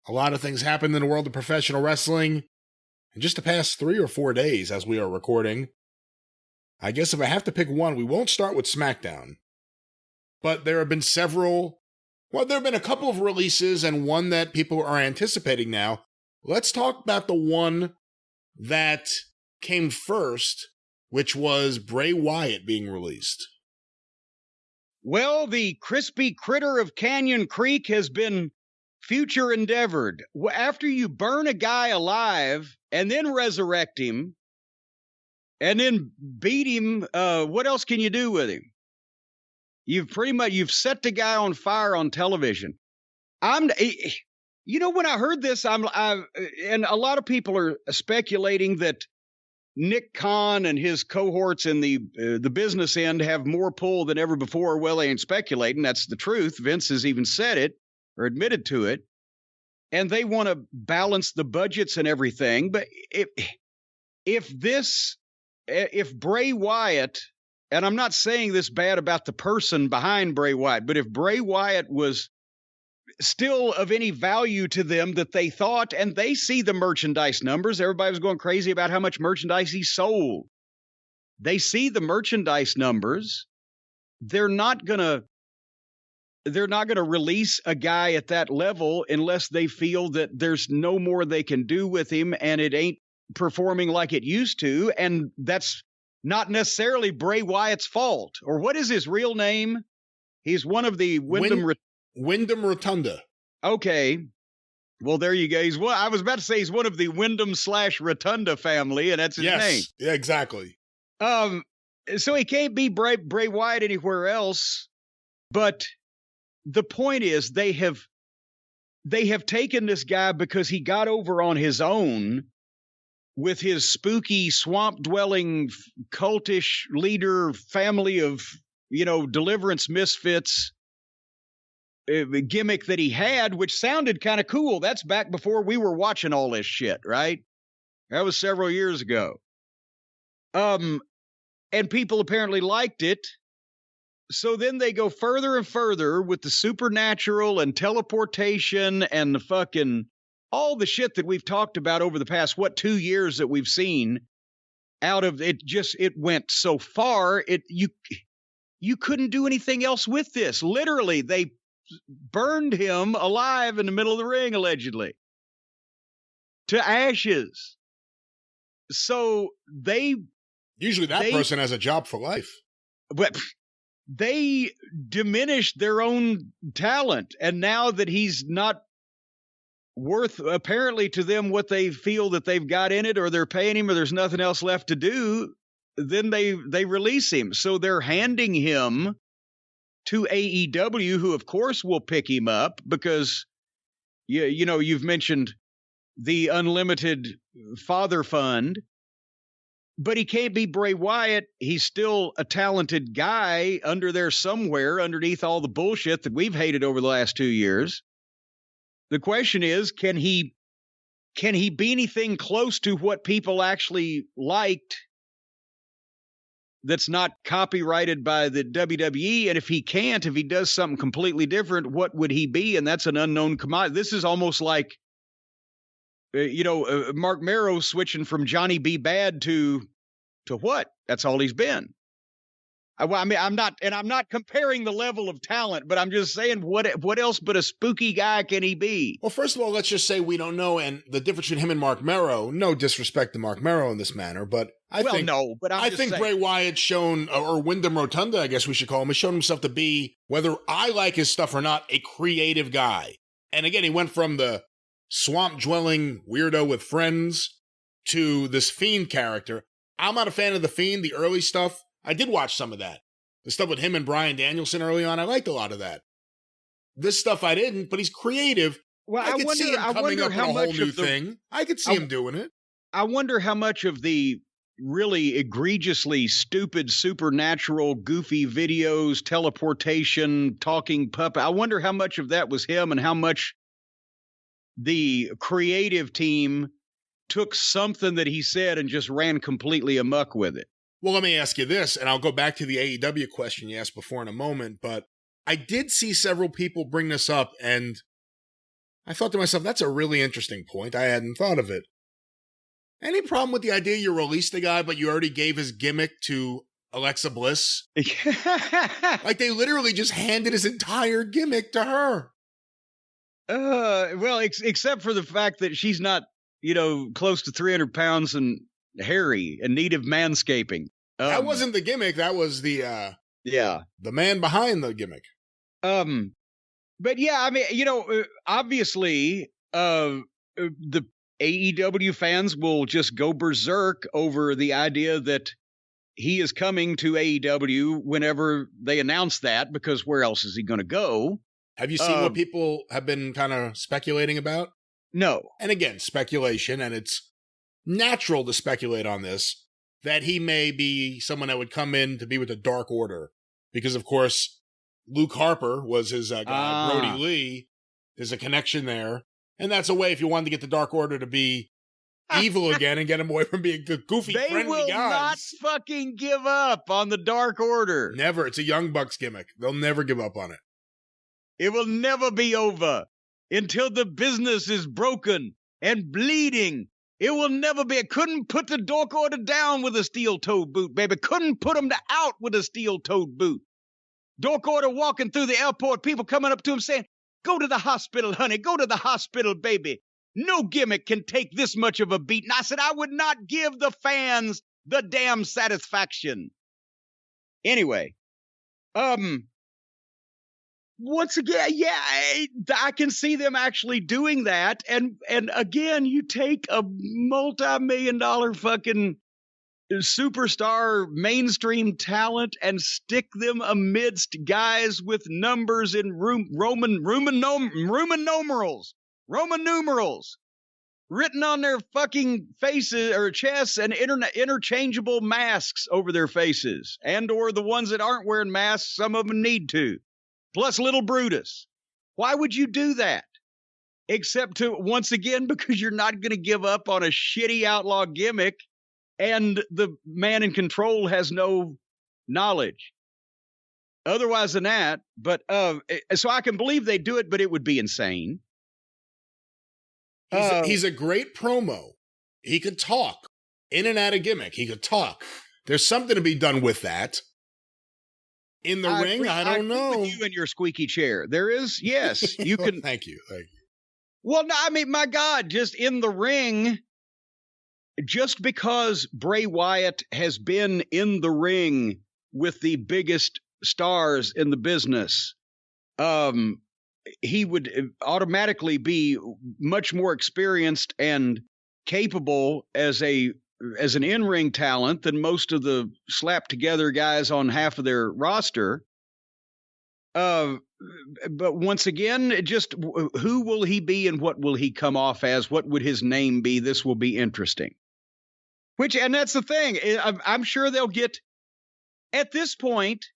A lot of things happened in the world of professional wrestling in just the past 3 or 4 days as we are recording. I guess if I have to pick one, we won't start with SmackDown. But there have been there have been a couple of releases and one that people are anticipating now. Let's talk about the one that came first, which was Bray Wyatt being released. Well, the crispy critter of Canyon Creek has been future endeavored. After you burn a guy alive and then resurrect him and then beat him, what else can you do with him? You've set the guy on fire on television. When I heard this, and a lot of people are speculating that Nick Khan and his cohorts in the business end have more pull than ever before. Well, they ain't speculating. That's the truth. Vince has even said it or admitted to it. And they want to balance the budgets and everything. But if Bray Wyatt, and I'm not saying this bad about the person behind Bray Wyatt, but if Bray Wyatt was still of any value to them that they thought, and they see the merchandise numbers, everybody was going crazy about how much merchandise he sold. They see the merchandise numbers. They're not going to release a guy at that level unless they feel that there's no more they can do with him and it ain't performing like it used to. And that's not necessarily Bray Wyatt's fault. Or what is his real name? He's one of the Wyndham Rotunda. Okay. Well, there you go. I was about to say he's one of the Wyndham/Rotunda family, and that's his name. Yeah, exactly. So he can't be Bray Wyatt anywhere else. But the point is, they have taken this guy because he got over on his own with his spooky swamp-dwelling cultish leader family of, deliverance misfits gimmick that he had, which sounded kind of cool. That's back before we were watching all this shit, right? That was several years ago. And people apparently liked it. So then they go further and further with the supernatural and teleportation and the fucking all the shit that we've talked about over the past, 2 years that we've seen out of it. It went so far. You couldn't do anything else with this. Literally, they burned him alive in the middle of the ring, allegedly, to ashes. So usually that person has a job for life. But they diminished their own talent, and now that he's not worth, apparently to them, what they feel that they've got in it, or they're paying him, or there's nothing else left to do, then they release him. So they're handing him to AEW, who of course will pick him up because you've mentioned the unlimited father fund, but he can't be Bray Wyatt. He's still a talented guy under there somewhere underneath all the bullshit that we've hated over the last 2 years. The question is, can he be anything close to what people actually liked that's not copyrighted by the WWE? And if he does something completely different, what would he be? And that's an unknown commodity. This is almost like, Mark Marrow switching from Johnny B. Bad to what? That's all he's been. I'm not comparing the level of talent, but I'm just saying, what else but a spooky guy can he be? Well, first of all, let's just say we don't know, and the difference between him and Mark Marrow, no disrespect to Mark Marrow in this manner, but I think Bray Wyatt's shown, or Wyndham Rotunda, I guess we should call him, has shown himself to be, whether I like his stuff or not, a creative guy. And again, he went from the swamp-dwelling weirdo with friends to this Fiend character. I'm not a fan of the Fiend, the early stuff. I did watch some of that. The stuff with him and Bryan Danielson early on, I liked a lot of that. This stuff I didn't, but he's creative. Well, I could see him coming up with a whole new thing. I could see him doing it. I wonder how much of the really egregiously stupid, supernatural, goofy videos, teleportation, talking puppet, I wonder how much of that was him and how much the creative team took something that he said and just ran completely amok with it. Well, let me ask you this, and I'll go back to the AEW question you asked before in a moment, but I did see several people bring this up, and I thought to myself, that's a really interesting point. I hadn't thought of it. Any problem with the idea you released the guy, but you already gave his gimmick to Alexa Bliss? Like, they literally just handed his entire gimmick to her. Well, except for the fact that she's not, close to 300 pounds and hairy and need of manscaping. That wasn't the gimmick. That was the man behind the gimmick. But yeah, I mean, obviously, the AEW fans will just go berserk over the idea that he is coming to AEW whenever they announce that, because where else is he going to go? Have you seen what people have been kind of speculating about? No. And again, speculation, and it's natural to speculate on this, that he may be someone that would come in to be with the Dark Order. Because, of course, Luke Harper was his guy, Brody Lee. There's a connection there. And that's a way, if you wanted to get the Dark Order to be evil again and get him away from being the goofy, friendly guys. They will not fucking give up on the Dark Order. Never. It's a Young Bucks gimmick. They'll never give up on it. It will never be over until the business is broken and bleeding. It will never be. It couldn't put the Dark Order down with a steel-toed boot, baby. Couldn't put them out with a steel-toed boot. Dark Order walking through the airport, people coming up to him saying, "Go to the hospital, honey. Go to the hospital, baby. No gimmick can take this much of a beat." And I said, I would not give the fans the damn satisfaction. Anyway, once again, yeah, I can see them actually doing that. And again, you take a multi-million-dollar fucking superstar mainstream talent and stick them amidst guys with numbers in Roman numerals written on their fucking faces or chests, and interchangeable masks over their faces, and or the ones that aren't wearing masks, some of them need to, plus Little Brutus. Why would you do that? Except to, once again, because you're not going to give up on a shitty outlaw gimmick and the man in control has no knowledge. Otherwise than that, but so I can believe they do it, but it would be insane. He's a great promo. He could talk in and out of gimmick. He could talk. There's something to be done with that. In the ring, I don't know. With you in your squeaky chair, there is. Yes, you can. Thank you. Well, no, I mean, my God, just in the ring. Just because Bray Wyatt has been in the ring with the biggest stars in the business, he would automatically be much more experienced and capable as an in-ring talent than most of the slapped together guys on half of their roster. But once again, just who will he be and what will he come off as? What would his name be? This will be interesting. And that's the thing. I'm sure they'll get, at this point,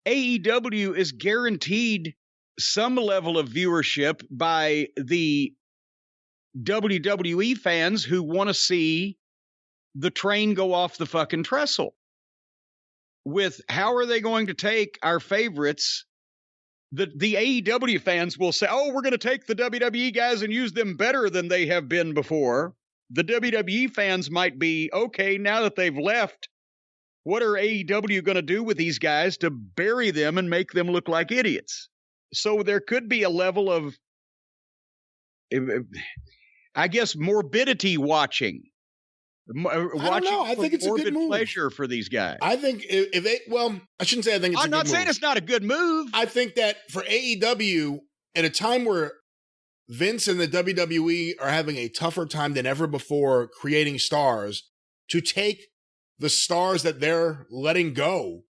AEW is guaranteed some level of viewership by the WWE fans who want to see the train go off the fucking trestle. With how are they going to take our favorites? The AEW fans will say, oh, we're going to take the WWE guys and use them better than they have been before. The WWE fans might be, okay, now that they've left, what are AEW going to do with these guys to bury them and make them look like idiots? So there could be a level of, I guess, morbidity watching. I think it's a good move. Pleasure for these guys. I think I shouldn't say I think it's a good move. I'm not saying it's not a good move. I think that for AEW, at a time where Vince and the WWE are having a tougher time than ever before creating stars, to take the stars that they're letting go.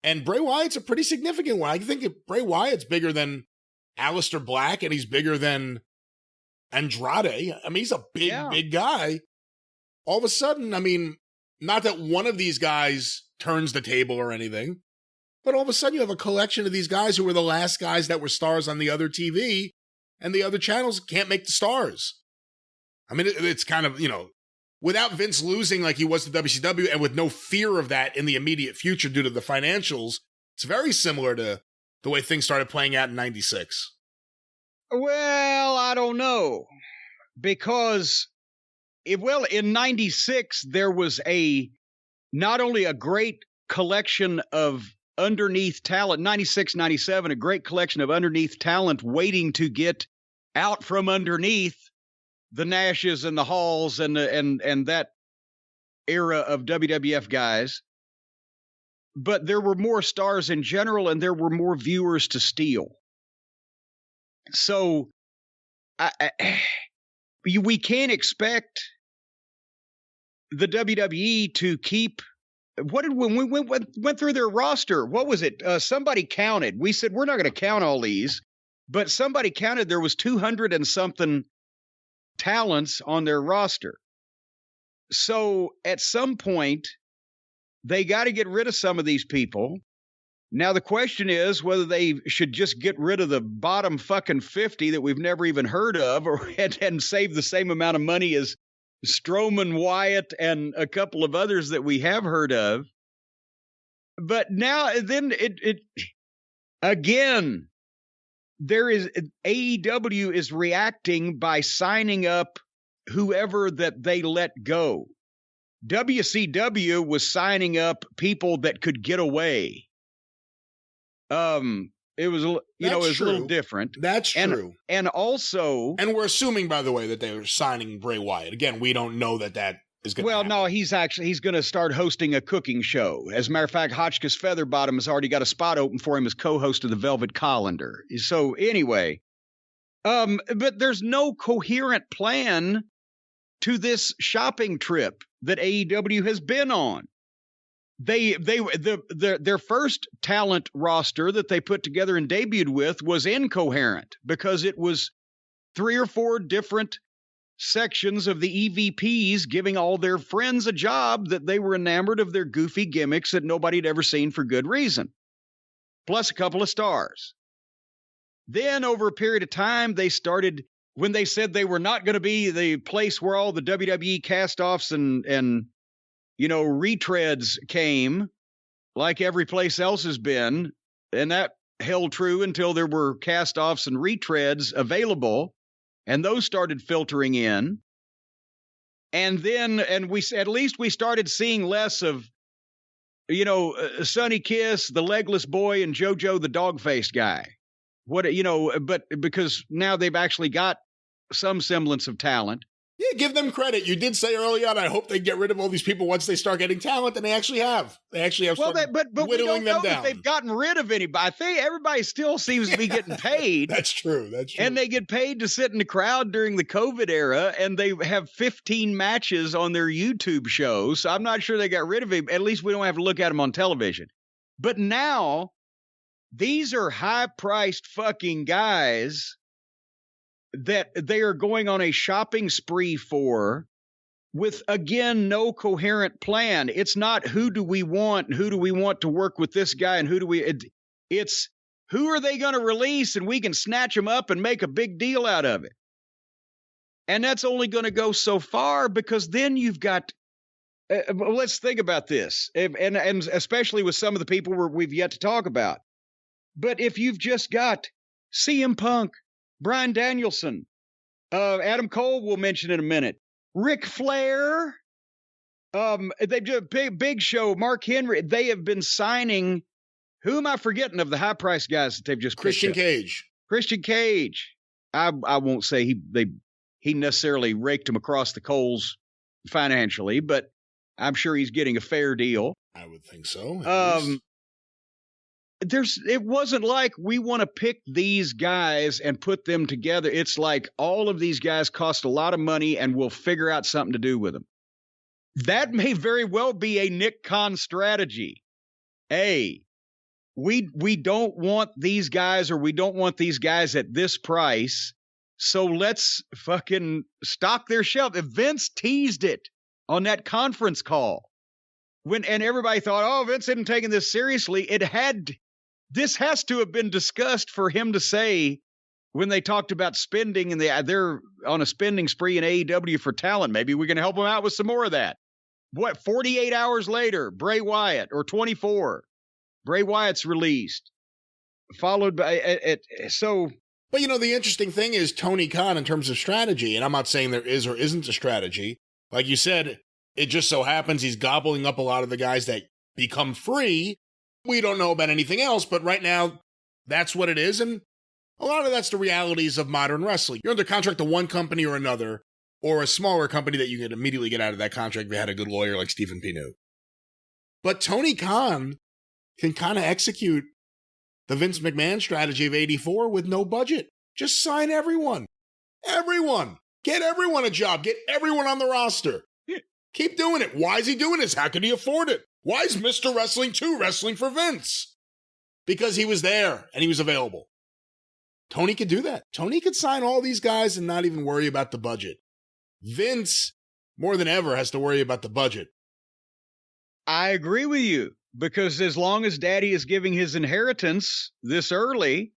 And Bray Wyatt's a pretty significant one. I think Bray Wyatt's bigger than Aleister Black, and he's bigger than Andrade. I mean, he's a big guy. All of a sudden, I mean, not that one of these guys turns the table or anything, but all of a sudden you have a collection of these guys who were the last guys that were stars on the other TV, and the other channels can't make the stars. I mean, it's kind of, without Vince losing like he was to WCW and with no fear of that in the immediate future due to the financials, it's very similar to the way things started playing out in '96. Well, I don't know. Because, in 96, there was not only a great collection of underneath talent, 96, 97, a great collection of underneath talent waiting to get out from underneath the Nashes and the Halls and that era of WWF guys. But there were more stars in general, and there were more viewers to steal. So we can't expect the WWE to keep. When we went through their roster, what was it? Somebody counted. We said we're not going to count all these, but somebody counted. There was 200 and something talents on their roster. So at some point, they got to get rid of some of these people. Now the question is whether they should just get rid of the bottom fucking 50 that we've never even heard of, and save the same amount of money as Strowman, Wyatt, and a couple of others that we have heard of. But now, then again, AEW is reacting by signing up whoever that they let go. WCW was signing up people that could get away. It was, it was a little different. That's true. And also, and we're assuming, by the way, that they're signing Bray Wyatt. Again, we don't know that is going to happen. No, he's going to start hosting a cooking show. As a matter of fact, Hotchkiss Featherbottom has already got a spot open for him as co-host of the Velvet Colander. So anyway, but there's no coherent plan to this shopping trip that AEW has been on. Their first talent roster that they put together and debuted with was incoherent because it was 3 or 4 different sections of the EVPs giving all their friends a job that they were enamored of their goofy gimmicks that nobody had ever seen for good reason, plus a couple of stars. Then over a period of time, they started, when they said they were not going to be the place where all the WWE cast-offs and retreads came, like every place else has been, and that held true until there were cast-offs and retreads available, and those started filtering in. And then, at least we started seeing less of, Sonny Kiss, the legless boy, and JoJo, the dog-faced guy. But because now they've actually got some semblance of talent. Yeah, give them credit. You did say early on, I hope they get rid of all these people once they start getting talent, and they actually have. They actually have. Well, but we don't know that they've gotten rid of anybody. I think everybody still seems to be getting paid. That's true. And they get paid to sit in the crowd during the COVID era, and they have 15 matches on their YouTube show. So I'm not sure they got rid of him. At least we don't have to look at him on television. But now, these are high-priced fucking guys that they are going on a shopping spree for, with, again, no coherent plan. It's not who do we want to work with this guy, and it's who are they going to release, and we can snatch them up and make a big deal out of it. And that's only going to go so far, because then you've got let's think about this, and especially with some of the people we've yet to talk about. But if you've just got CM Punk, Bryan Danielson, Adam Cole we'll mention in a minute, Ric Flair, they do a big show, Mark Henry. They have been signing, who am I forgetting of the high-priced guys that they've just Christian Cage. Christian Cage. I won't say he necessarily raked him across the coals financially, but I'm sure he's getting a fair deal. I would think so. It wasn't like we want to pick these guys and put them together. It's like all of these guys cost a lot of money and we'll figure out something to do with them. That may very well be a Nick Khan strategy. We don't want these guys, or we don't want these guys at this price, so let's fucking stock their shelf. Vince teased it on that conference call. And everybody thought, oh, Vince isn't taking this seriously. This has to have been discussed for him to say when they talked about spending, and they're on a spending spree in AEW for talent. Maybe we can help them out with some more of that. 48 hours later, Bray Wyatt, or 24, Bray Wyatt's released, followed by so But, the interesting thing is Tony Khan, in terms of strategy, and I'm not saying there is or isn't a strategy. Like you said, it just so happens he's gobbling up a lot of the guys that become free. We don't know about anything else, but right now, that's what it is. And a lot of that's the realities of modern wrestling. You're under contract to one company or another, or a smaller company that you can immediately get out of that contract if you had a good lawyer like Stephen Pinu. But Tony Khan can kind of execute the Vince McMahon strategy of 84 with no budget. Just sign everyone. Everyone. Get everyone a job. Get everyone on the roster. Keep doing it. Why is he doing this? How can he afford it? Why is Mr. Wrestling 2 wrestling for Vince? Because he was there and he was available. Tony could do that. Tony could sign all these guys and not even worry about the budget. Vince, more than ever, has to worry about the budget. I agree with you, because as long as Daddy is giving his inheritance this early,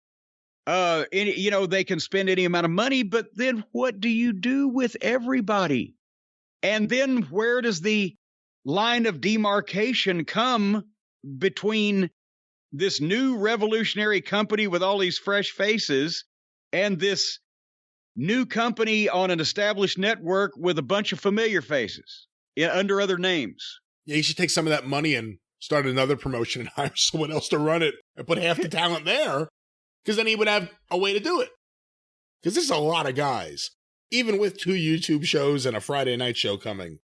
they can spend any amount of money, but then what do you do with everybody? And then where does the line of demarcation come between this new revolutionary company with all these fresh faces and this new company on an established network with a bunch of familiar faces under other names? Yeah, you should take some of that money and start another promotion and hire someone else to run it and put half the talent there, because then he would have a way to do it. Because this is a lot of guys. Even with 2 YouTube shows and a Friday night show coming,